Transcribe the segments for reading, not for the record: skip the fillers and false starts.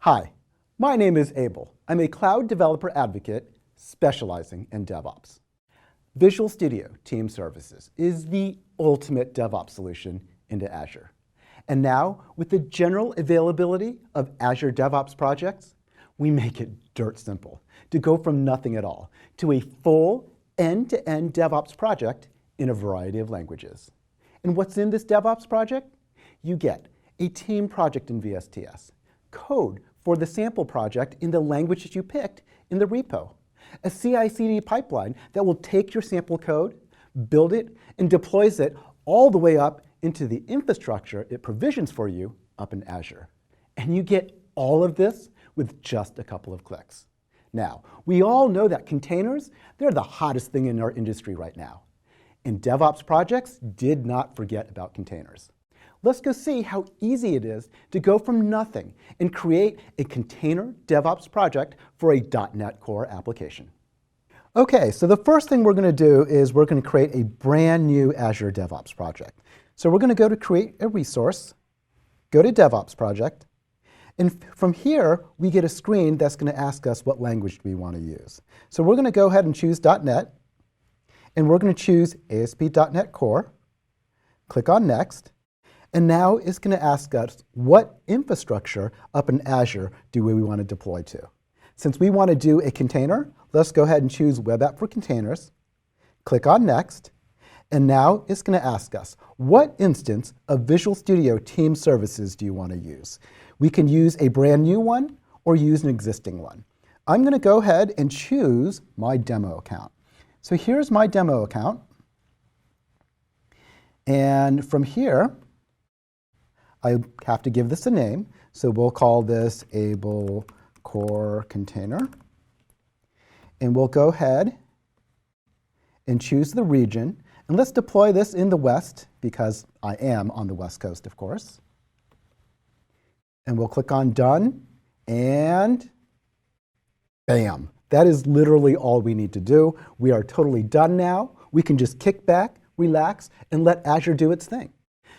Hi, my name is Abel. I'm a cloud developer advocate specializing in DevOps. Visual Studio Team Services is the ultimate DevOps solution into Azure. And now, with the general availability of Azure DevOps Projects, we make it dirt simple to go from nothing at all to a full end-to-end DevOps project in a variety of languages. And what's in this DevOps project? You get a team project in VSTS, code for the sample project in the language that you picked in the repo, a CI/CD pipeline that will take your sample code, build it, and deploys it all the way up into the infrastructure it provisions for you up in Azure. And you get all of this with just a couple of clicks. Now, we all know that containers, they're the hottest thing in our industry right now. And DevOps Projects did not forget about containers. Let's go see how easy it is to go from nothing and create a container DevOps project for a .NET Core application. Okay, so the first thing we're going to do is we're going to create a brand new Azure DevOps project. So we're going to go to create a resource, go to DevOps project, and from here we get a screen that's going to ask us what language we want to use. So we're going to go ahead and choose .NET, and we're going to choose ASP.NET Core, click on Next, and now it's going to ask us what infrastructure up in Azure do we want to deploy to. Since we want to do a container, let's go ahead and choose Web App for Containers, click on Next, and now it's going to ask us, what instance of Visual Studio Team Services do you want to use? We can use a brand new one or use an existing one. I'm going to go ahead and choose my demo account. So here's my demo account, and from here, I have to give this a name, so we'll call this Able Core Container. And we'll go ahead and choose the region. And let's deploy this in the West, because I am on the West Coast, of course. And we'll click on Done, and bam. That is literally all we need to do. We are totally done now. We can just kick back, relax, and let Azure do its thing.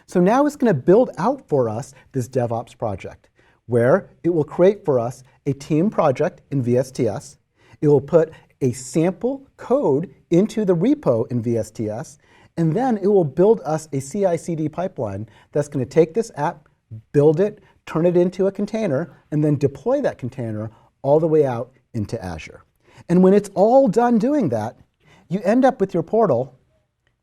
So now it's going to build out for us this DevOps project, where it will create for us a team project in VSTS. It will put a sample code into the repo in VSTS, and then it will build us a CI/CD pipeline that's going to take this app, build it, turn it into a container, and then deploy that container all the way out into Azure. And when it's all done doing that, you end up with your portal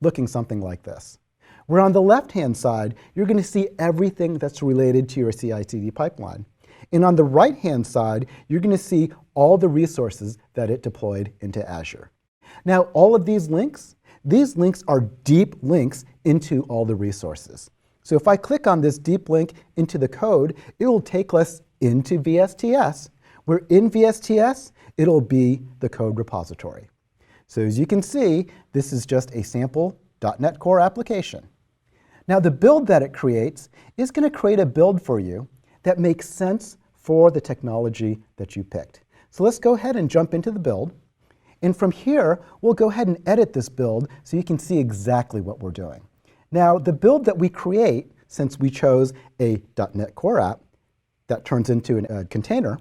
looking something like this, where on the left-hand side, you're going to see everything that's related to your CI/CD pipeline. And on the right-hand side, you're going to see all the resources that it deployed into Azure. Now, all of these links are deep links into all the resources. So if I click on this deep link into the code, it will take us into VSTS, where in VSTS, it'll be the code repository. So as you can see, this is just a sample .NET Core application. Now the build that it creates is going to create a build for you that makes sense for the technology that you picked. So let's go ahead and jump into the build. And from here, we'll go ahead and edit this build so you can see exactly what we're doing. Now the build that we create, since we chose a .NET Core app that turns into a container,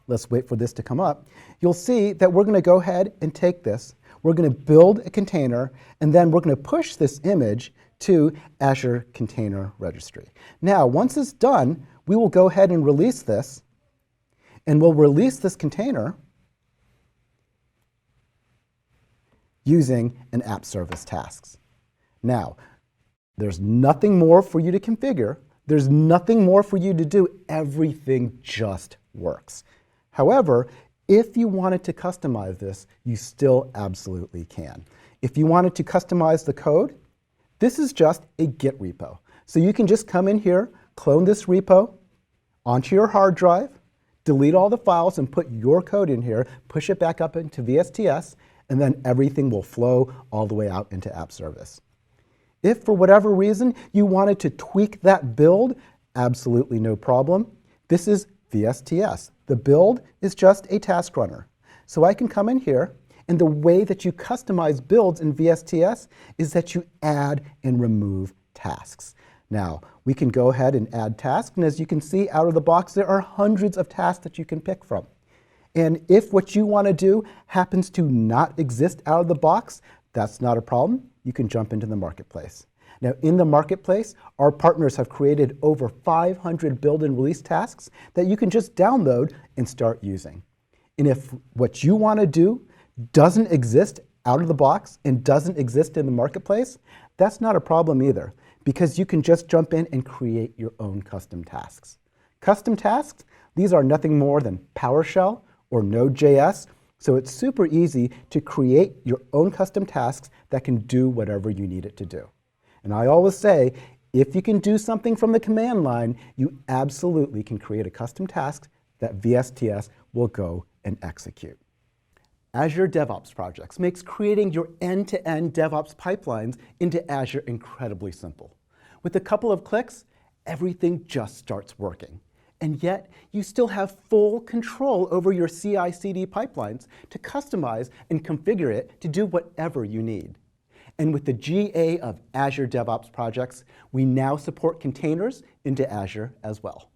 let's wait for this to come up, you'll see that we're going to go ahead and take this, we're going to build a container, and then we're going to push this image to Azure Container Registry. Now, once it's done, we will go ahead and release this, and we'll release this container using an app service tasks. Now, there's nothing more for you to configure. There's nothing more for you to do. Everything just works. However, if you wanted to customize this, you still absolutely can. If you wanted to customize the code, this is just a Git repo. So you can just come in here, clone this repo onto your hard drive, delete all the files and put your code in here, push it back up into VSTS, and then everything will flow all the way out into app service. If for whatever reason you wanted to tweak that build, absolutely no problem. This is VSTS. The build is just a task runner. So I can come in here, and the way that you customize builds in VSTS is that you add and remove tasks. Now, we can go ahead and add tasks. And as you can see out of the box, there are hundreds of tasks that you can pick from. And if what you want to do happens to not exist out of the box, that's not a problem. You can jump into the marketplace. Now, in the marketplace, our partners have created over 500 build and release tasks that you can just download and start using. And if what you want to do doesn't exist out of the box and doesn't exist in the marketplace, that's not a problem either, because you can just jump in and create your own custom tasks. Custom tasks, these are nothing more than PowerShell or Node.js, so it's super easy to create your own custom tasks that can do whatever you need it to do. And I always say, if you can do something from the command line, you absolutely can create a custom task that VSTS will go and execute. Azure DevOps Projects makes creating your end-to-end DevOps pipelines into Azure incredibly simple. With a couple of clicks, everything just starts working. And yet, you still have full control over your CI/CD pipelines to customize and configure it to do whatever you need. And with the GA of Azure DevOps Projects, we now support containers into Azure as well.